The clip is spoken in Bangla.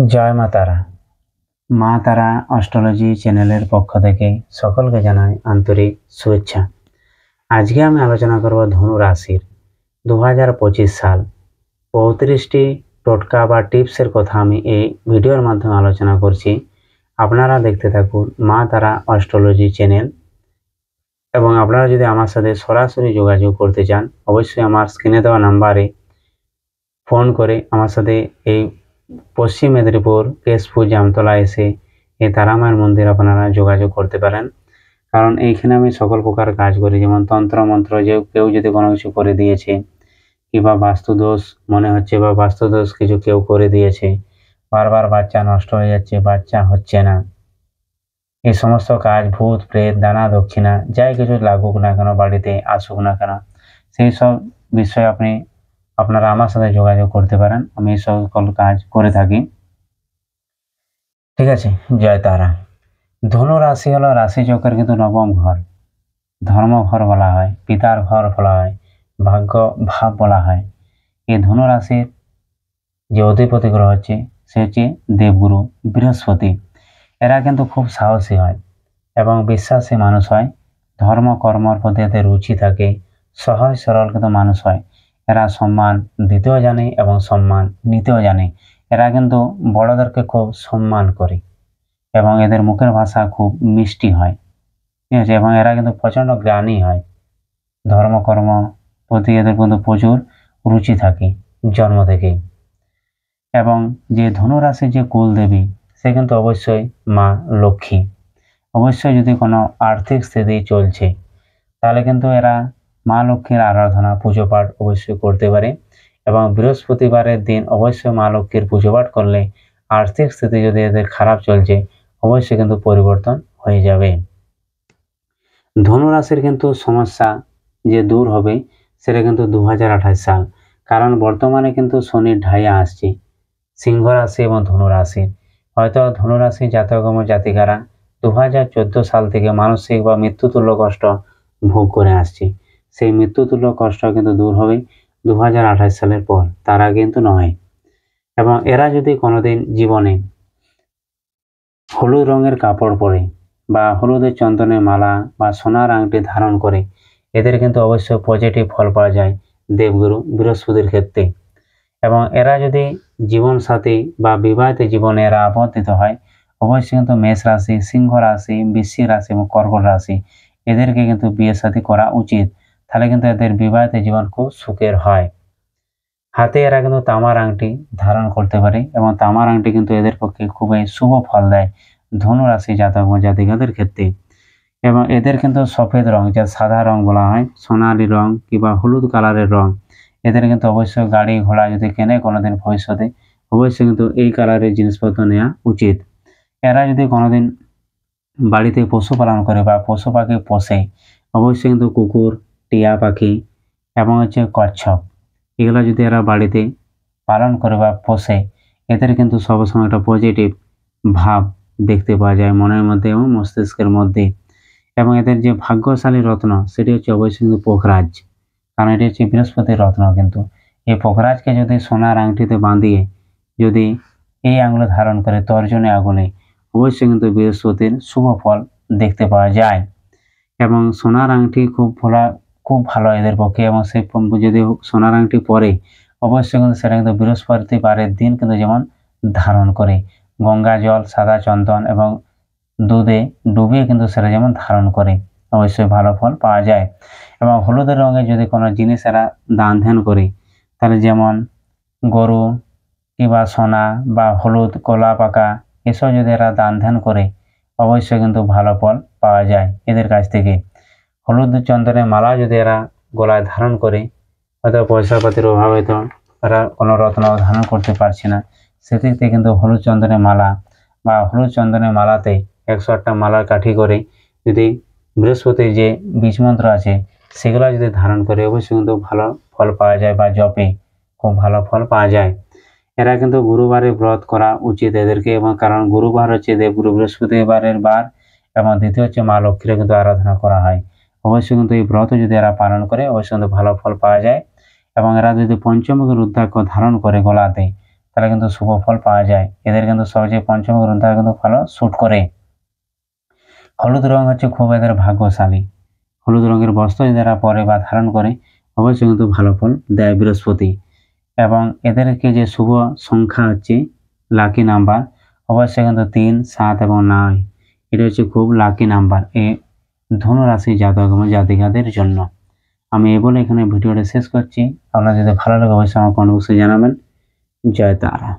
জয় মা তারা। মা তারা অ্যাস্ট্রোলজি চ্যানেলের পক্ষ থেকে সকলকে জানাই আন্তরিক শুভেচ্ছা। আজকে আমি আলোচনা করব ধনু রাশির 2025 সাল 35টি টোটকা বা টিপসের কথা আমি এই ভিডিওর মাধ্যমে আলোচনা করছি। আপনারা দেখতে থাকুন মা তারা অ্যাস্ট্রোলজি চ্যানেল। এবং আপনারা যদি আমার সাথে সরাসরি যোগাযোগ করতে চান, অবশ্যই আমার স্ক্রিনে দেওয়া নাম্বারে ফোন করে আমার সাথে এই পশ্চিম মেদিনীপুর কেশপুর জামতলা এসে এই তারামায়ের মন্দির আপনারা যোগাযোগ করতে পারেন। কারণ এইখানে আমি সকল প্রকার কাজ করি, যেমন তন্ত্র মন্ত্র, যে কেউ যদি কোনো কিছু করে দিয়েছে কিংবা বাস্তুদোষ মনে হচ্ছে বা বাস্তুদোষ কিছু কেউ করে দিয়েছে, বারবার বাচ্চা নষ্ট হয়ে যাচ্ছে, বাচ্চা হচ্ছে না, এই সমস্ত কাজ, ভূত প্রেত দানা দক্ষিণা যাই কিছু লাগুক না কেন, বাড়িতে আসুক না কেন, সেই সব বিষয়ে আপনারা আমার সাথে যোগাযোগ করতে পারেন। আমি এই সকল কাজ করে থাকি। ঠিক আছে, জয় তারা। ধনু রাশি হলো রাশি চক্রের কিন্তু নবম ঘর, ধর্ম ঘর বলা হয়, পিতার ঘর বলা হয়, ভাগ্য ভাব বলা হয়। এই ধনু রাশির যে অধিপতি গ্রহ হচ্ছে সে হচ্ছে দেবগুরু বৃহস্পতি। এরা কিন্তু খুব সাহসী হয় এবং বিশ্বাসী মানুষ হয়, ধর্ম কর্মর প্রতি এদের রুচি থাকে, সহজ সরল কিন্তু মানুষ হয়। এরা সম্মান দিতেও জানে এবং সম্মান নিতেও জানে। এরা কিন্তু বড়দেরকে খুব সম্মান করে এবং এদের মুখের ভাষা খুব মিষ্টি হয়, ঠিক আছে। এবং এরা কিন্তু প্রচণ্ড জ্ঞানী হয়, ধর্মকর্ম প্রতি এদের কিন্তু প্রচুর রুচি থাকে জন্ম থেকেই। এবং যে ধনুরাশির যে কুলদেবী সে কিন্তু অবশ্যই মা লক্ষ্মী। অবশ্যই যদি কোনো আর্থিক স্থিতি চলছে তাহলে কিন্তু এরা মা লক্ষ্মীর আরাধনা পুজো পাঠ অবশ্যই করতে পারে। এবং বৃহস্পতিবারের দিন অবশ্যই মা লক্ষ্মীর পুজো পাঠ করলে আর্থিক স্থিতি যদি এদের খারাপ চলছে অবশ্যই কিন্তু পরিবর্তন হয়ে যাবে। ধনুরাশির কিন্তু সমস্যা যে দূর হবে সেটা কিন্তু 2028 সাল, কারণ বর্তমানে কিন্তু শনির ঢাইয়া আসছে সিংহ রাশি এবং ধনুরাশি। হয়তো ধনুরাশি জাতক এবং জাতিকারা 2014 সাল থেকে মানসিক বা মৃত্যুতুল্য কষ্ট ভোগ করে আসছে। সেই মৃত্যুতুল্য কষ্ট কিন্তু দূর হবে 2028 সালের পর, তারা কিন্তু নয়। এবং এরা যদি কোনোদিন জীবনে হলুদ রঙের কাপড় পরে বা হলুদের চন্দনের মালা বা সোনার আংটি ধারণ করে, এদের কিন্তু অবশ্যই পজিটিভ ফল পাওয়া যায় দেবগুরু বৃহস্পতির ক্ষেত্রে। এবং এরা যদি জীবন সাথী বা বিবাহিত জীবনে এরা আবর্তিত হয়, অবশ্যই কিন্তু মেষ রাশি, সিংহ রাশি, বৃশ্চিক রাশি এবং কর্কট রাশি এদেরকে কিন্তু বিয়ে সাথী করা উচিত। তাহলে কিন্তু এদের বিবাহিত জীবন খুব সুখের হয়। হাতে এরা কিন্তু তামার আংটি ধারণ করতে পারে এবং তামার আংটি কিন্তু এদের পক্ষে খুবই শুভ ফল দেয় ধনু রাশি জাতক ও জাতিকাদের ক্ষেত্রে। এবং এদের কিন্তু সফেদ রং, যা সাদা রং বলা হয়, সোনালী রং কিংবা হলুদ কালারের রং, এদের কিন্তু অবশ্যই গাড়ি ঘোড়া যদি কেনে কোনোদিন ভবিষ্যতে অবশ্যই কিন্তু এই কালারের জিনিসপত্র নেওয়া উচিত। এরা যদি কোনোদিন বাড়িতে পশুপালন করে বা পশু পাখি পোষে, অবশ্যই কিন্তু কুকুর, টিয়া পাখি এবং কচ্ছপ, এগুলো যদি এরা বাড়িতে পালন করে বা পোষে, এদের কিন্তু সবসময় একটা পজিটিভ ভাব দেখতে পাওয়া যায় মনের মধ্যে এবং মস্তিষ্কের মধ্যে। এবং এদের যে ভাগ্যশালী রত্ন সেটি হচ্ছে অবশ্যই কিন্তু পোখরাজ, কারণ এটি হচ্ছে বৃহস্পতির রত্ন। কিন্তু এই পোখরাজকে যদি সোনার আংটিতে বাঁধিয়ে যদি এই আঙুলে ধারণ করে তর্জনী আঙুলে, অবশ্যই কিন্তু বৃহস্পতির শুভ ফল দেখতে পাওয়া যায়। এবং সোনার আংটি খুব ভালো এদের পক্ষে। এবং সে যদি সোনার আংটি পরে অবশ্যই কিন্তু সেটা কিন্তু বৃহস্পতিবারের দিন কিন্তু যেমন ধারণ করে, গঙ্গা জল, সাদা চন্দন এবং দুধে ডুবিয়ে কিন্তু সেটা যেমন ধারণ করে, অবশ্যই ভালো ফল পাওয়া যায়। এবং হলুদের রঙে যদি কোনো জিনিস এরা দান ধ্যান করে, তাহলে যেমন গরু কিংবা সোনা বা হলুদ কলা পাকা এসব যদি এরা দান ধ্যান করে, অবশ্যই কিন্তু ভালো ফল পাওয়া যায় এদের কাছ থেকে। হলুদ চন্দনের মালা যদি এরা গলায় ধারণ করে, হয়তো পয়সা পাতির অভাবে তো এরা কোনো রত্ন ধারণ করতে পারছে না, সেক্ষেত্রে কিন্তু হলুদ চন্দনের মালা বা হলুদ চন্দনের মালাতে 108টা মালার কাঠি করে যদি বৃহস্পতির যে বীজ মন্ত্র আছে সেগুলো যদি ধারণ করে, অবশ্যই কিন্তু ভালো ফল পাওয়া যায়, বা জপে খুব ভালো ফল পাওয়া যায়। এরা কিন্তু গুরুবারে ব্রত করা উচিত এদেরকে, এবং কারণ গুরুবার হচ্ছে দেবগুরু বৃহস্পতিবারের বার, এবং দ্বিতীয় হচ্ছে মা লক্ষ্মীর কিন্তু আরাধনা করা হয়। অবশ্যই কিন্তু এই ব্রত যদি এরা পালন করে অবশ্যই কিন্তু ভালো ফল পাওয়া যায়। এবং এরা যদি পঞ্চমুখী রুদ্রাক্ষ ধারণ করে গলাতে, তাহলে কিন্তু শুভ ফল পাওয়া যায়। এদের কিন্তু সবচেয়ে পঞ্চম গ্রন্থ কিন্তু ভালো শুট করে। হলুদ রং হচ্ছে খুব এদের ভাগ্যশালী। হলুদ রঙের বস্ত্র যারা পরে বা ধারণ করে অবশ্যই কিন্তু ভালো ফল দেয় বৃহস্পতি। এবং এদেরকে যে শুভ সংখ্যা হচ্ছে লাকি নাম্বার অবশ্যই কিন্তু 3, 7 এবং 9। এটা হচ্ছে খুব লাকি নাম্বার এই ধনু রাশি জাতক এবং জাতিকাদের জন্য। আমি এই বলে এখানে ভিডিওটা শেষ করছি। আপনার যদি ভালো লাগে অবশ্যই আমার কমেন্ট বক্সে জানাবেন। জয় তারা।